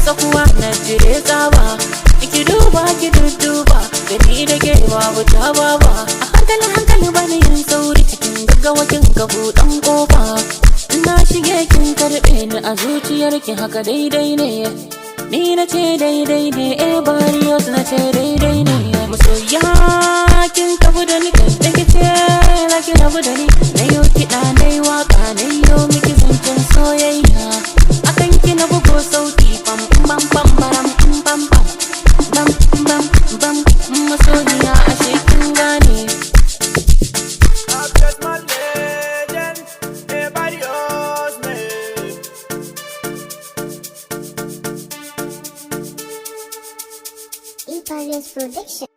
tsakuwa na jire tsaba. Ki duba ki dudduba da ni da ke babu ta baba. A hankali hankali bani yin sauri cikin gaggawa kin ga buɗan kofa. Na shige kin karɓe ni a zuciyarki haka daidai ne. Ni na ce daidai ne, Barrios na ce daidai ne. Masoya kin kafu da ni kan take ce za ki rabu da ni. Na yau kiɗa na yi waƙa na yau miki zancen soyayya. Akan ki na bugo sauti pam pam pam baram pam pam bam bam bam. Masoyiya ashe kin gane. Barrios Production.